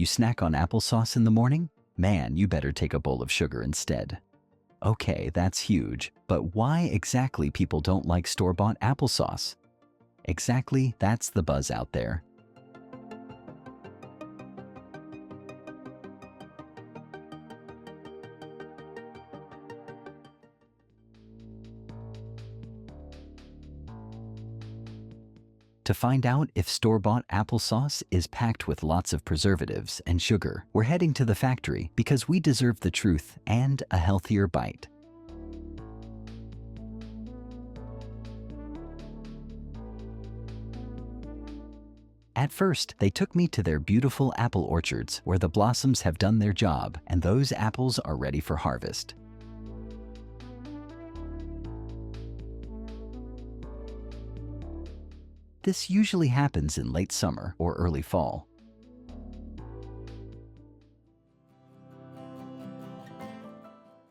You snack on applesauce in the morning? Man, you better take a bowl of sugar instead. Okay, that's huge, but why exactly people don't like store-bought applesauce? Exactly, that's the buzz out there. To find out if store-bought applesauce is packed with lots of preservatives and sugar, we're heading to the factory because we deserve the truth and a healthier bite. At first, they took me to their beautiful apple orchards where the blossoms have done their job and those apples are ready for harvest. This usually happens in late summer or early fall.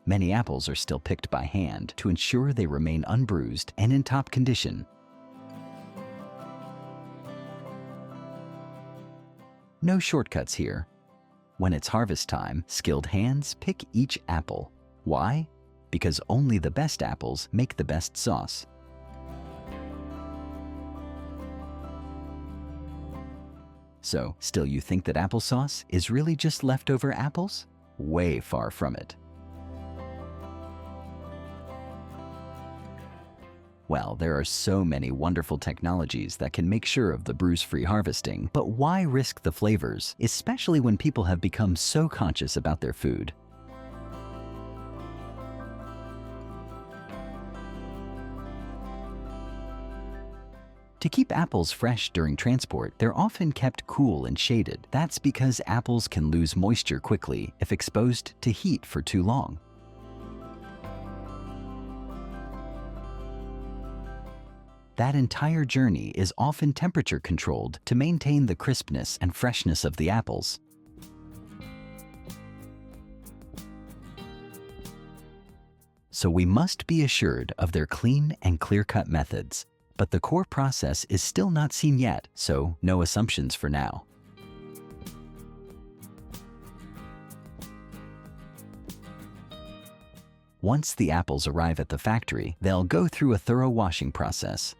Many apples are still picked by hand to ensure they remain unbruised and in top condition. No shortcuts here. When it's harvest time, skilled hands pick each apple. Why? Because only the best apples make the best sauce. So, still you think that applesauce is really just leftover apples? Way far from it. Well, there are so many wonderful technologies that can make sure of the bruise-free harvesting, but why risk the flavors, especially when people have become so conscious about their food? To keep apples fresh during transport, they're often kept cool and shaded. That's because apples can lose moisture quickly if exposed to heat for too long. That entire journey is often temperature controlled to maintain the crispness and freshness of the apples. So we must be assured of their clean and clear-cut methods. But the core process is still not seen yet, so no assumptions for now. Once the apples arrive at the factory, they'll go through a thorough washing process.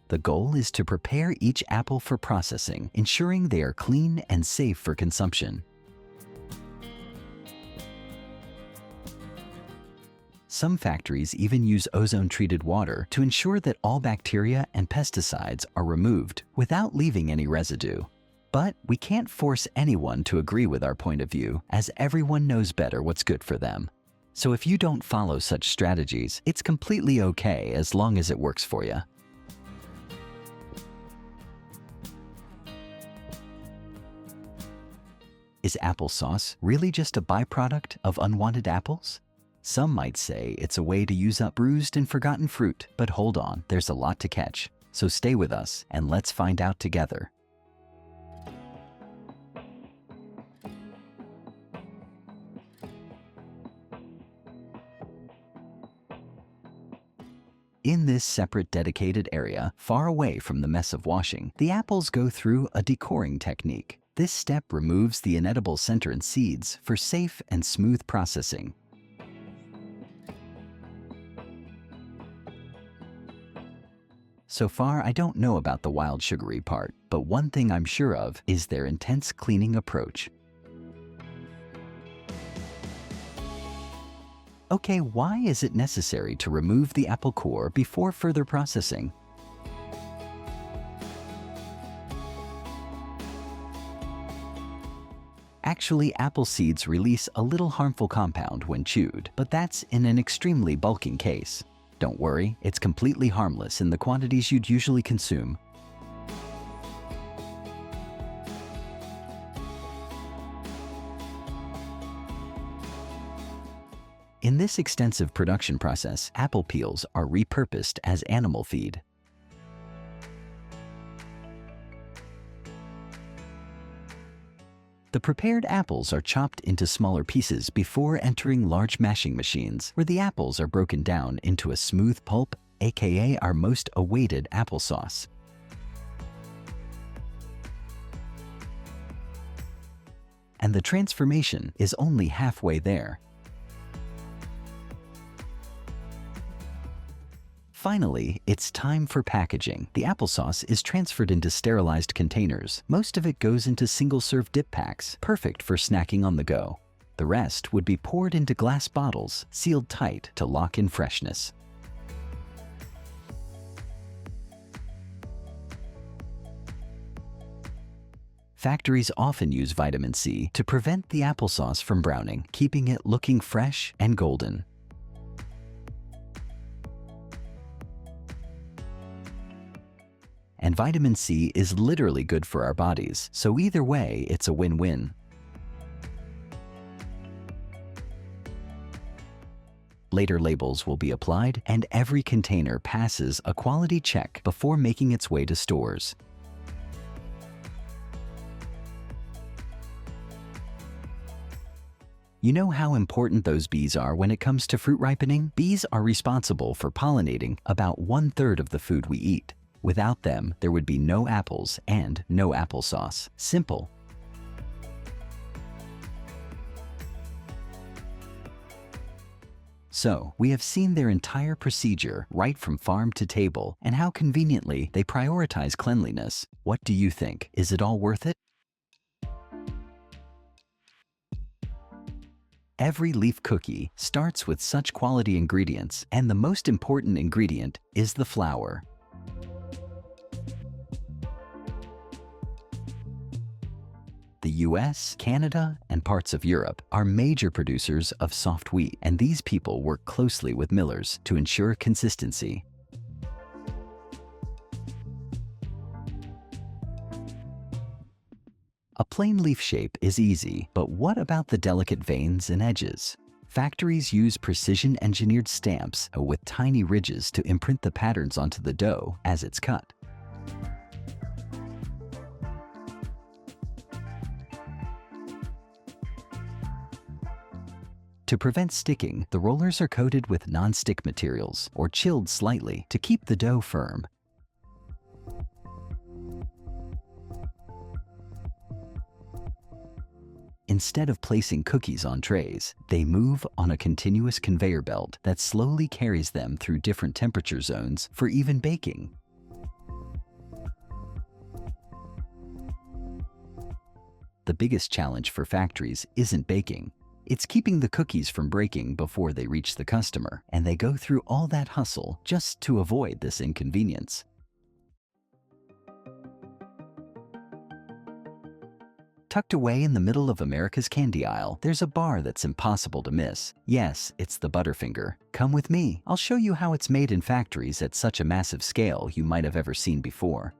The goal is to prepare each apple for processing, ensuring they are clean and safe for consumption. Some factories even use ozone-treated water to ensure that all bacteria and pesticides are removed without leaving any residue. But we can't force anyone to agree with our point of view, as everyone knows better what's good for them. So if you don't follow such strategies, it's completely okay as long as it works for you. Is applesauce really just a byproduct of unwanted apples? Some might say it's a way to use up bruised and forgotten fruit, but hold on, there's a lot to catch. So stay with us and let's find out together. In this separate dedicated area, far away from the mess of washing, the apples go through a decoring technique. This step removes the inedible center and seeds for safe and smooth processing. So far, I don't know about the wild sugary part, but one thing I'm sure of is their intense cleaning approach. Okay, why is it necessary to remove the apple core before further processing? Actually, apple seeds release a little harmful compound when chewed, but that's in an extremely bulking case. Don't worry, it's completely harmless in the quantities you'd usually consume. In this extensive production process, apple peels are repurposed as animal feed. The prepared apples are chopped into smaller pieces before entering large mashing machines, where the apples are broken down into a smooth pulp, aka our most awaited applesauce. and the transformation is only halfway there. Finally, it's time for packaging. The applesauce is transferred into sterilized containers. Most of it goes into single-serve dip packs, perfect for snacking on the go. The rest would be poured into glass bottles, sealed tight to lock in freshness. Factories often use vitamin C to prevent the applesauce from browning, keeping it looking fresh and golden. And vitamin C is literally good for our bodies, so either way, it's a win-win. Later labels will be applied, and every container passes a quality check before making its way to stores. You know how important those bees are when it comes to fruit ripening? Bees are responsible for pollinating about 1/3 of the food we eat. Without them, there would be no apples and no applesauce. Simple. So, we have seen their entire procedure right from farm to table and how conveniently they prioritize cleanliness. What do you think? Is it all worth it? Every leaf cookie starts with such quality ingredients, and the most important ingredient is the flour. The US, Canada, and parts of Europe are major producers of soft wheat, and these people work closely with millers to ensure consistency. A plain leaf shape is easy, but what about the delicate veins and edges? Factories use precision-engineered stamps with tiny ridges to imprint the patterns onto the dough as it's cut. To prevent sticking, the rollers are coated with non-stick materials or chilled slightly to keep the dough firm. Instead of placing cookies on trays, they move on a continuous conveyor belt that slowly carries them through different temperature zones for even baking. The biggest challenge for factories isn't baking. It's keeping the cookies from breaking before they reach the customer, and they go through all that hustle just to avoid this inconvenience. Tucked away in the middle of America's candy aisle, there's a bar that's impossible to miss. Yes, it's the Butterfinger. Come with me. I'll show you how it's made in factories at such a massive scale you might have ever seen before.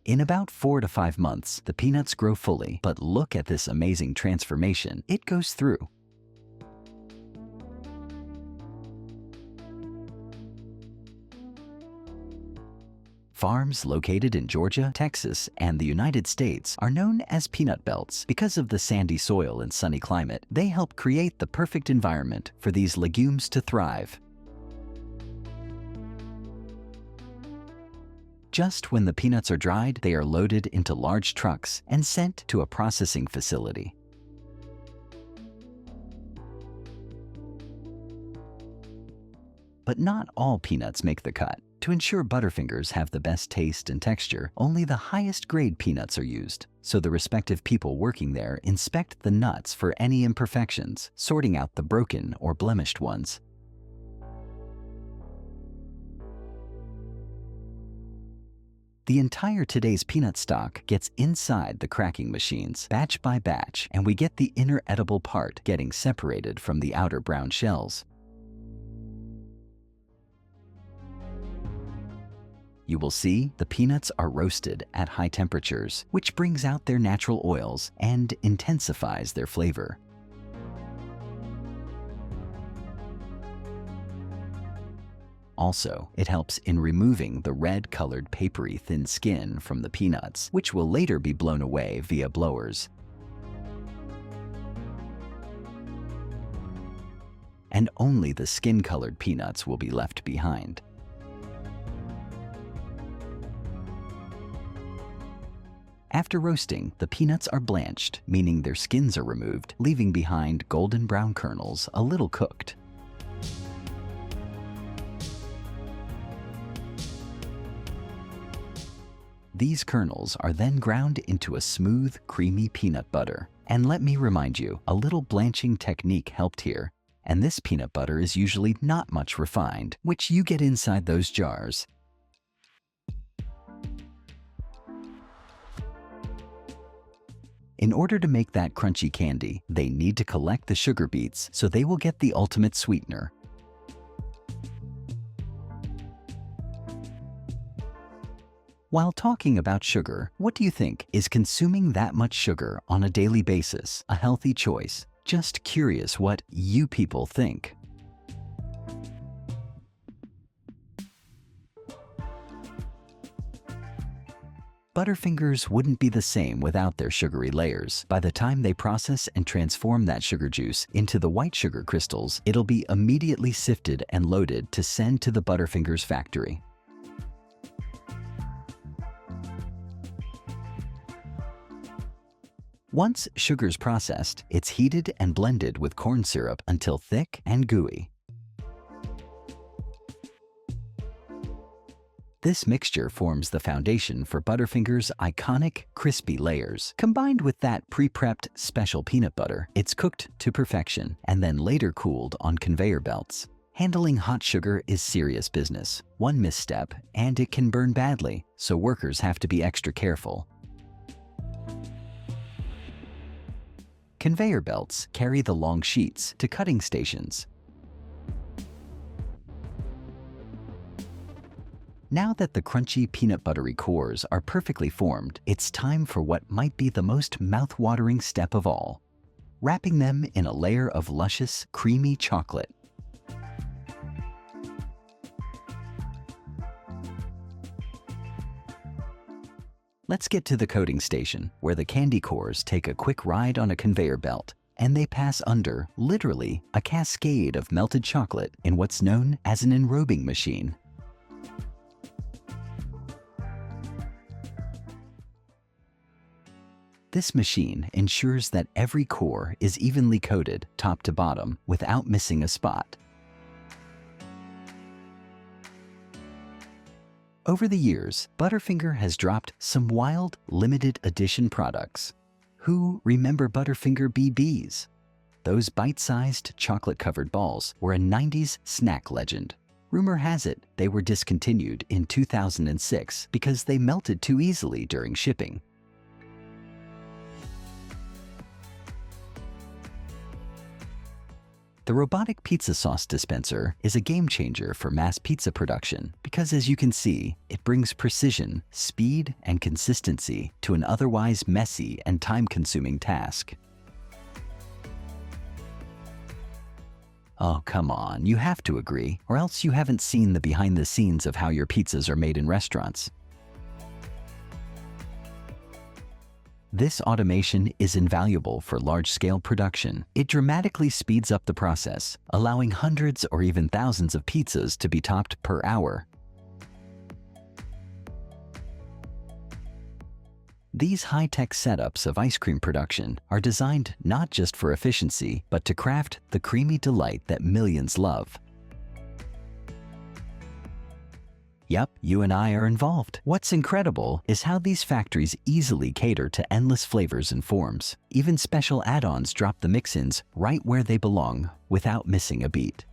In about 4 to 5 months, the peanuts grow fully, but look at this amazing transformation it goes through. Farms located in Georgia, Texas, and the United States are known as peanut belts because of the sandy soil and sunny climate. They help create the perfect environment for these legumes to thrive. Just when the peanuts are dried, they are loaded into large trucks and sent to a processing facility. But not all peanuts make the cut. To ensure Butterfingers have the best taste and texture, only the highest grade peanuts are used. So the respective people working there inspect the nuts for any imperfections, sorting out the broken or blemished ones. The entire today's peanut stock gets inside the cracking machines, batch by batch, and we get the inner edible part getting separated from the outer brown shells. You will see the peanuts are roasted at high temperatures, which brings out their natural oils and intensifies their flavor. Also, it helps in removing the red-colored papery thin skin from the peanuts, which will later be blown away via blowers. And only the skin-colored peanuts will be left behind. After roasting, the peanuts are blanched, meaning their skins are removed, leaving behind golden brown kernels a little cooked. These kernels are then ground into a smooth, creamy peanut butter. And let me remind you, a little blanching technique helped here. And this peanut butter is usually not much refined, which you get inside those jars. In order to make that crunchy candy, they need to collect the sugar beets so they will get the ultimate sweetener. While talking about sugar, what do you think? Is consuming that much sugar on a daily basis a healthy choice? Just curious what you people think. Butterfingers wouldn't be the same without their sugary layers. By the time they process and transform that sugar juice into the white sugar crystals, it'll be immediately sifted and loaded to send to the Butterfingers factory. Once sugar's processed, it's heated and blended with corn syrup until thick and gooey. This mixture forms the foundation for Butterfingers' iconic crispy layers. Combined with that pre-prepped special peanut butter, it's cooked to perfection and then later cooled on conveyor belts. Handling hot sugar is serious business. One misstep and it can burn badly, so workers have to be extra careful. Conveyor belts carry the long sheets to cutting stations. Now that the crunchy peanut buttery cores are perfectly formed, it's time for what might be the most mouth-watering step of all: wrapping them in a layer of luscious, creamy chocolate. Let's get to the coating station, where the candy cores take a quick ride on a conveyor belt, and they pass under, literally, a cascade of melted chocolate in what's known as an enrobing machine. This machine ensures that every core is evenly coated, top to bottom, without missing a spot. Over the years, Butterfinger has dropped some wild, limited edition products. Who remember Butterfinger BBs? Those bite-sized, chocolate-covered balls were a 90s snack legend. Rumor has it they were discontinued in 2006 because they melted too easily during shipping. The robotic pizza sauce dispenser is a game changer for mass pizza production because, as you can see, it brings precision, speed, and consistency to an otherwise messy and time-consuming task. Oh, come on, you have to agree, or else you haven't seen the behind-the-scenes of how your pizzas are made in restaurants. This automation is invaluable for large-scale production. It dramatically speeds up the process, allowing hundreds or even thousands of pizzas to be topped per hour. These high-tech setups of ice cream production are designed not just for efficiency, but to craft the creamy delight that millions love. Yep, you and I are involved. What's incredible is how these factories easily cater to endless flavors and forms. Even special add-ons drop the mix-ins right where they belong without missing a beat.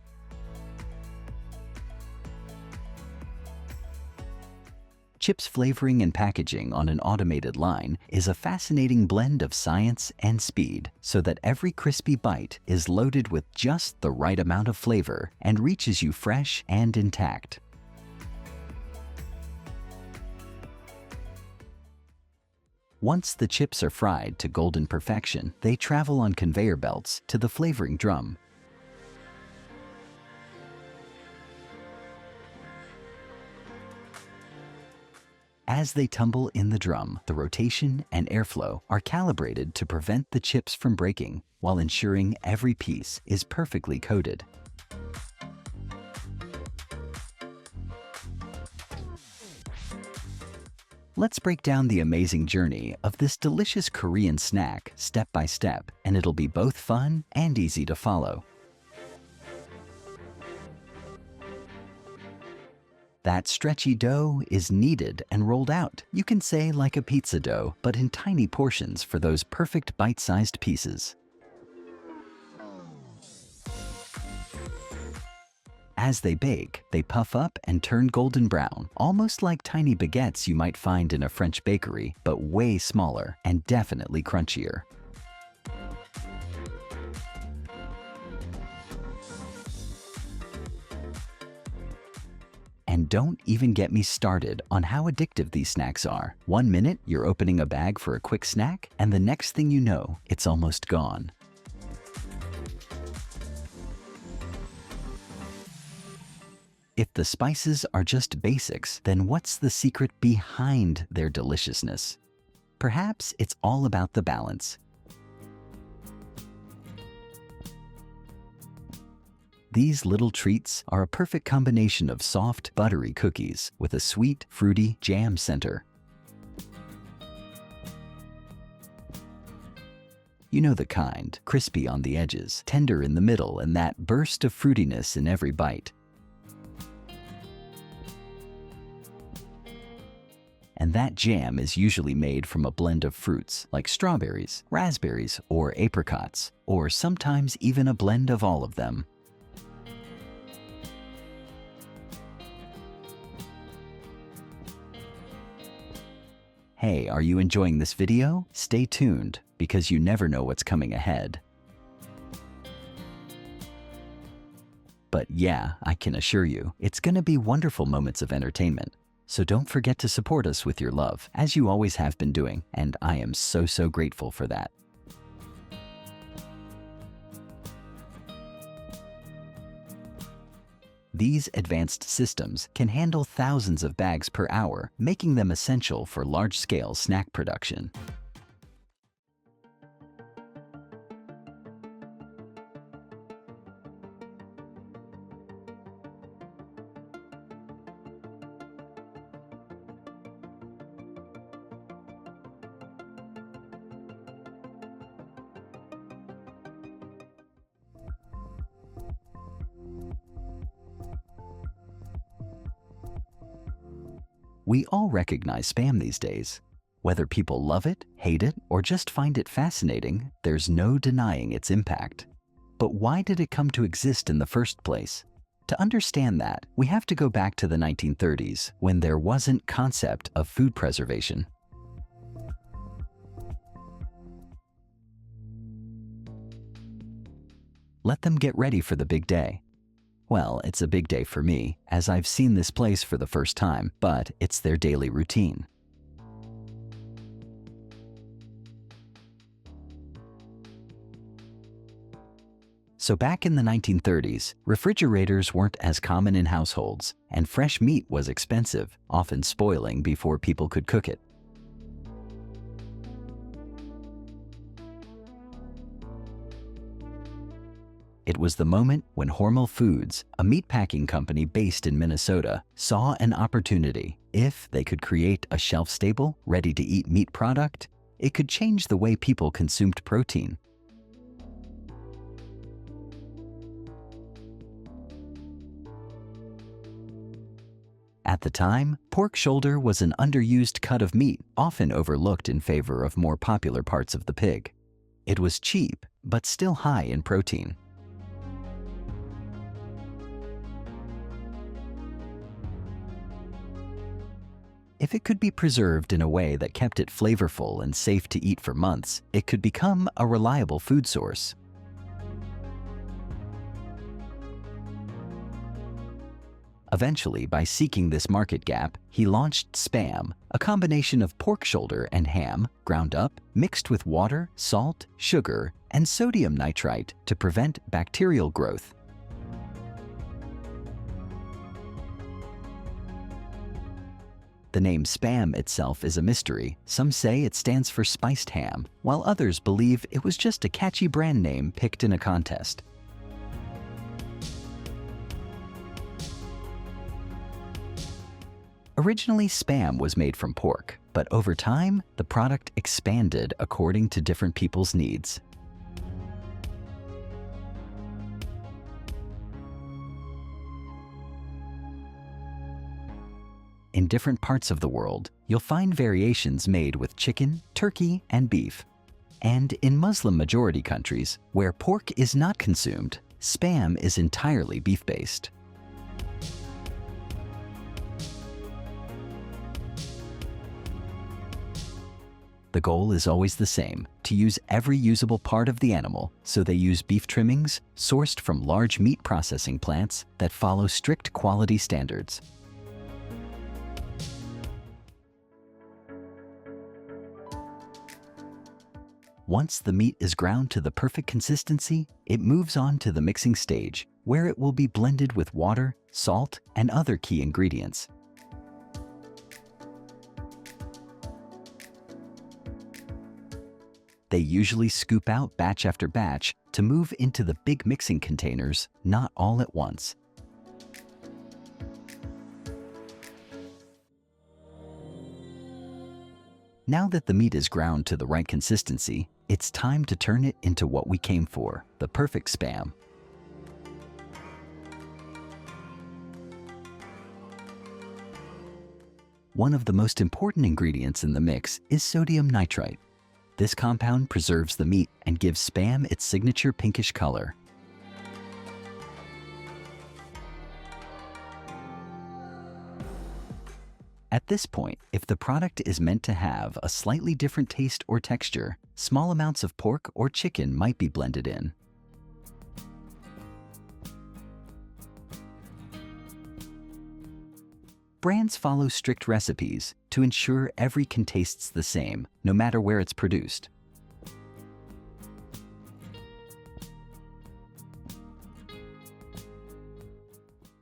Chips flavoring and packaging on an automated line is a fascinating blend of science and speed, so that every crispy bite is loaded with just the right amount of flavor and reaches you fresh and intact. Once the chips are fried to golden perfection, they travel on conveyor belts to the flavoring drum. As they tumble in the drum, the rotation and airflow are calibrated to prevent the chips from breaking, while ensuring every piece is perfectly coated. Let's break down the amazing journey of this delicious Korean snack step by step, and it'll be both fun and easy to follow. That stretchy dough is kneaded and rolled out. You can say like a pizza dough, but in tiny portions for those perfect bite-sized pieces. As they bake, they puff up and turn golden brown, almost like tiny baguettes you might find in a French bakery, but way smaller and definitely crunchier. And don't even get me started on how addictive these snacks are. 1 minute, you're opening a bag for a quick snack, and the next thing you know, it's almost gone. If the spices are just basics, then what's the secret behind their deliciousness? Perhaps it's all about the balance. These little treats are a perfect combination of soft, buttery cookies with a sweet, fruity jam center. You know the kind, crispy on the edges, tender in the middle, and that burst of fruitiness in every bite. And that jam is usually made from a blend of fruits like strawberries, raspberries, or apricots, or sometimes even a blend of all of them. Hey, are you enjoying this video? Stay tuned, because you never know what's coming ahead. But yeah, I can assure you, it's gonna be wonderful moments of entertainment. So don't forget to support us with your love, as you always have been doing, and I am so grateful for that. These advanced systems can handle thousands of bags per hour, making them essential for large-scale snack production. We all recognize spam these days. Whether people love it, hate it, or just find it fascinating, there's no denying its impact. But why did it come to exist in the first place? To understand that, we have to go back to the 1930s, when there wasn't concept of food preservation. Let them get ready for the big day. Well, it's a big day for me, as I've seen this place for the first time, but it's their daily routine. So back in the 1930s, refrigerators weren't as common in households, and fresh meat was expensive, often spoiling before people could cook it. It was the moment when Hormel Foods, a meatpacking company based in Minnesota, saw an opportunity. If they could create a shelf-stable, ready-to-eat meat product, it could change the way people consumed protein. At the time, pork shoulder was an underused cut of meat, often overlooked in favor of more popular parts of the pig. It was cheap, but still high in protein. If it could be preserved in a way that kept it flavorful and safe to eat for months, it could become a reliable food source. Eventually, by seeking this market gap, he launched Spam, a combination of pork shoulder and ham, ground up, mixed with water, salt, sugar, and sodium nitrite to prevent bacterial growth. The name Spam itself is a mystery. Some say it stands for spiced ham, while others believe it was just a catchy brand name picked in a contest. Originally, Spam was made from pork, but over time, the product expanded according to different people's needs. In different parts of the world, you'll find variations made with chicken, turkey, and beef. And in Muslim-majority countries, where pork is not consumed, Spam is entirely beef-based. The goal is always the same, to use every usable part of the animal, so they use beef trimmings sourced from large meat processing plants that follow strict quality standards. Once the meat is ground to the perfect consistency, it moves on to the mixing stage, where it will be blended with water, salt, and other key ingredients. They usually scoop out batch after batch to move into the big mixing containers, not all at once. Now that the meat is ground to the right consistency, it's time to turn it into what we came for, the perfect Spam. One of the most important ingredients in the mix is sodium nitrite. This compound preserves the meat and gives Spam its signature pinkish color. At this point, if the product is meant to have a slightly different taste or texture, small amounts of pork or chicken might be blended in. Brands follow strict recipes to ensure everything tastes the same, no matter where it's produced.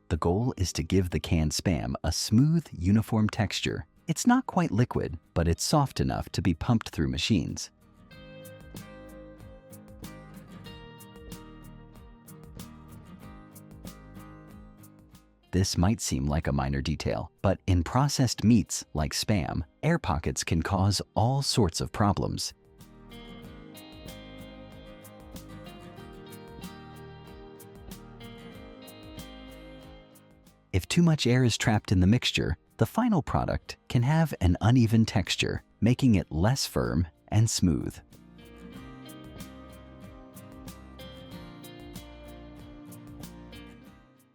The goal is to give the canned Spam a smooth, uniform texture. It's not quite liquid, but it's soft enough to be pumped through machines. This might seem like a minor detail, but in processed meats like Spam, air pockets can cause all sorts of problems. If too much air is trapped in the mixture, the final product can have an uneven texture, making it less firm and smooth.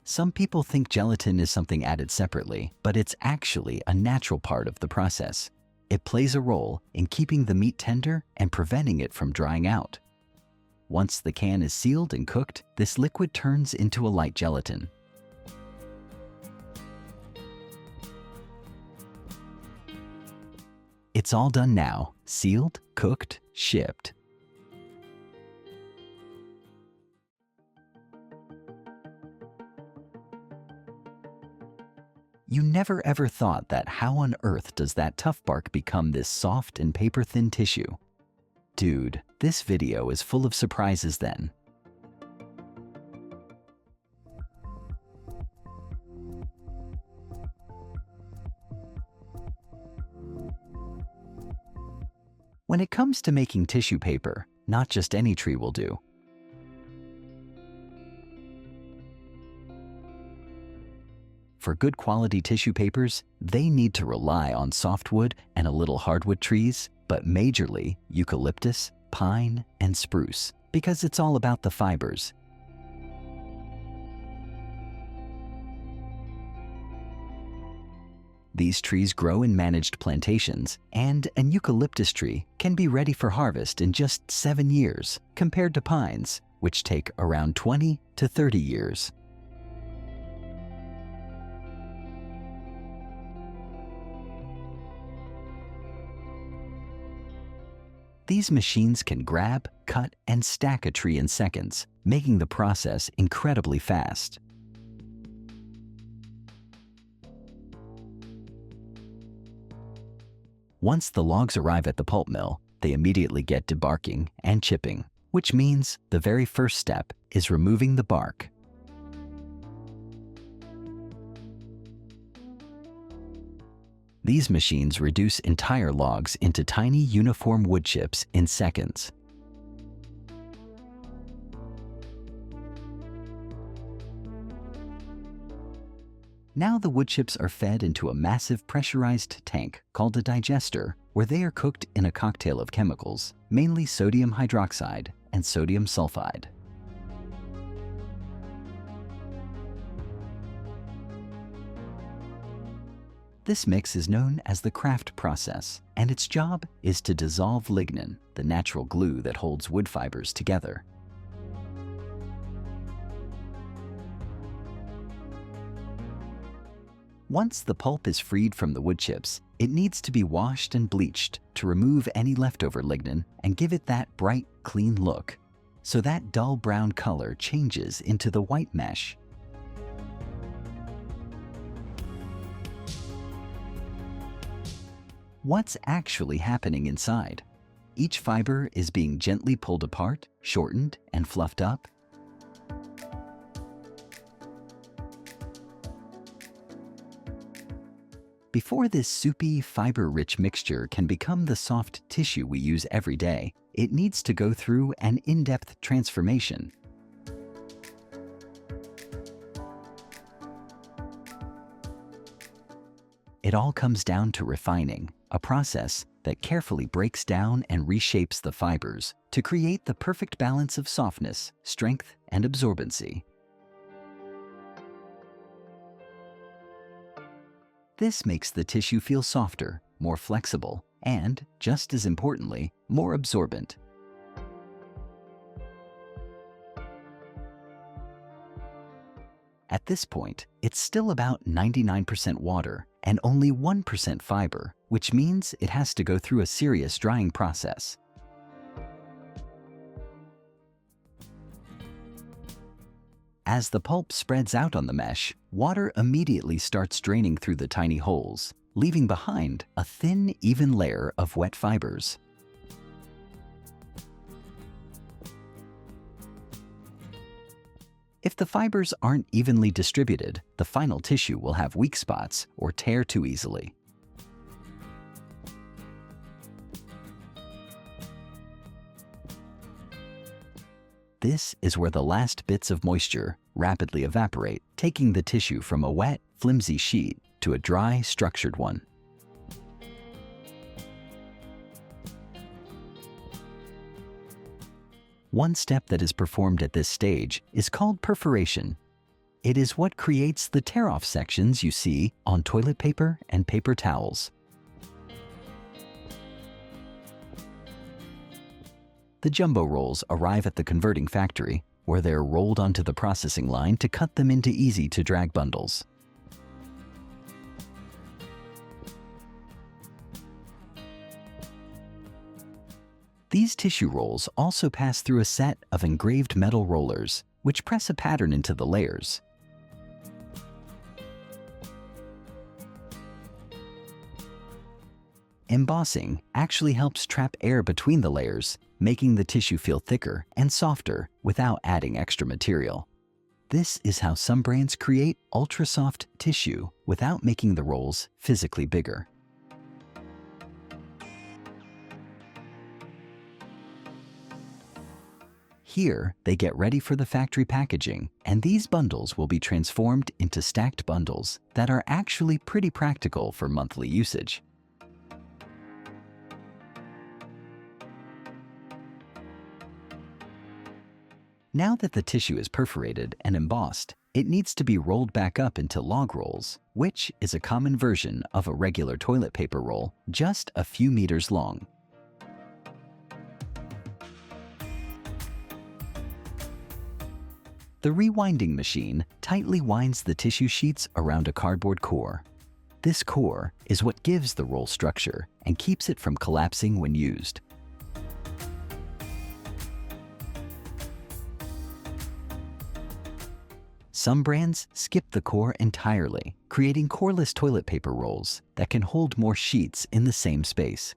Some people think gelatin is something added separately, but it's actually a natural part of the process. It plays a role in keeping the meat tender and preventing it from drying out. Once the can is sealed and cooked, this liquid turns into a light gelatin. It's all done now, sealed, cooked, shipped. You never ever thought that how on earth does that tough bark become this soft and paper-thin tissue? Dude, this video is full of surprises then. When it comes to making tissue paper, not just any tree will do. For good quality tissue papers, they need to rely on softwood and a little hardwood trees, but majorly eucalyptus, pine, and spruce, because it's all about the fibers. These trees grow in managed plantations, and an eucalyptus tree can be ready for harvest in just 7 years, compared to pines, which take around 20 to 30 years. These machines can grab, cut, and stack a tree in seconds, making the process incredibly fast. Once the logs arrive at the pulp mill, they immediately get debarking and chipping, which means the very first step is removing the bark. These machines reduce entire logs into tiny uniform wood chips in seconds. Now the wood chips are fed into a massive pressurized tank called a digester, where they are cooked in a cocktail of chemicals, mainly sodium hydroxide and sodium sulfide. This mix is known as the craft process, and its job is to dissolve lignin, the natural glue that holds wood fibers together. Once the pulp is freed from the wood chips, it needs to be washed and bleached to remove any leftover lignin and give it that bright, clean look, so that dull brown color changes into the white mesh. What's actually happening inside? Each fiber is being gently pulled apart, shortened, and fluffed up. Before this soupy, fiber-rich mixture can become the soft tissue we use every day, it needs to go through an in-depth transformation. It all comes down to refining, a process that carefully breaks down and reshapes the fibers to create the perfect balance of softness, strength, and absorbency. This makes the tissue feel softer, more flexible, and, just as importantly, more absorbent. At this point, it's still about 99% water and only 1% fiber, which means it has to go through a serious drying process. As the pulp spreads out on the mesh, water immediately starts draining through the tiny holes, leaving behind a thin, even layer of wet fibers. If the fibers aren't evenly distributed, the final tissue will have weak spots or tear too easily. This is where the last bits of moisture rapidly evaporate, taking the tissue from a wet, flimsy sheet to a dry, structured one. One step that is performed at this stage is called perforation. It is what creates the tear-off sections you see on toilet paper and paper towels. The jumbo rolls arrive at the converting factory, where they're rolled onto the processing line to cut them into easy-to-drag bundles. These tissue rolls also pass through a set of engraved metal rollers, which press a pattern into the layers. Embossing actually helps trap air between the layers, making the tissue feel thicker and softer without adding extra material. This is how some brands create ultra-soft tissue without making the rolls physically bigger. Here, they get ready for the factory packaging, and these bundles will be transformed into stacked bundles that are actually pretty practical for monthly usage. Now that the tissue is perforated and embossed, it needs to be rolled back up into log rolls, which is a common version of a regular toilet paper roll, just a few meters long. The rewinding machine tightly winds the tissue sheets around a cardboard core. This core is what gives the roll structure and keeps it from collapsing when used. Some brands skip the core entirely, creating coreless toilet paper rolls that can hold more sheets in the same space.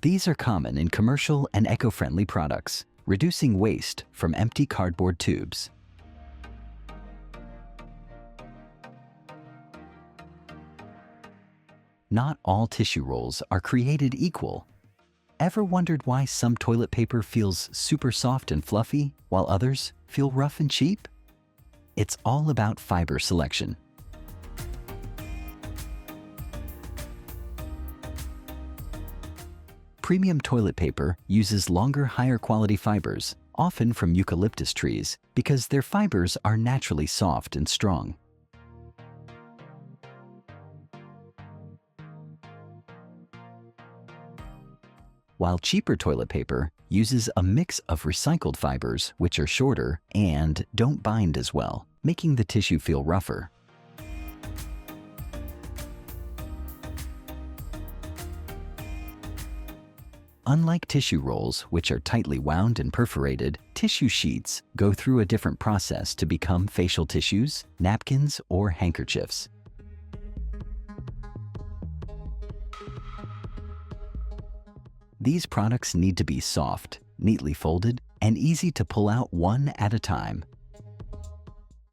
These are common in commercial and eco-friendly products, reducing waste from empty cardboard tubes. Not all tissue rolls are created equal. Ever wondered why some toilet paper feels super soft and fluffy while others feel rough and cheap? It's all about fiber selection. Premium toilet paper uses longer, higher quality fibers, often from eucalyptus trees, because their fibers are naturally soft and strong. While cheaper toilet paper uses a mix of recycled fibers, which are shorter and don't bind as well, making the tissue feel rougher. Unlike tissue rolls, which are tightly wound and perforated, tissue sheets go through a different process to become facial tissues, napkins, or handkerchiefs. These products need to be soft, neatly folded, and easy to pull out one at a time.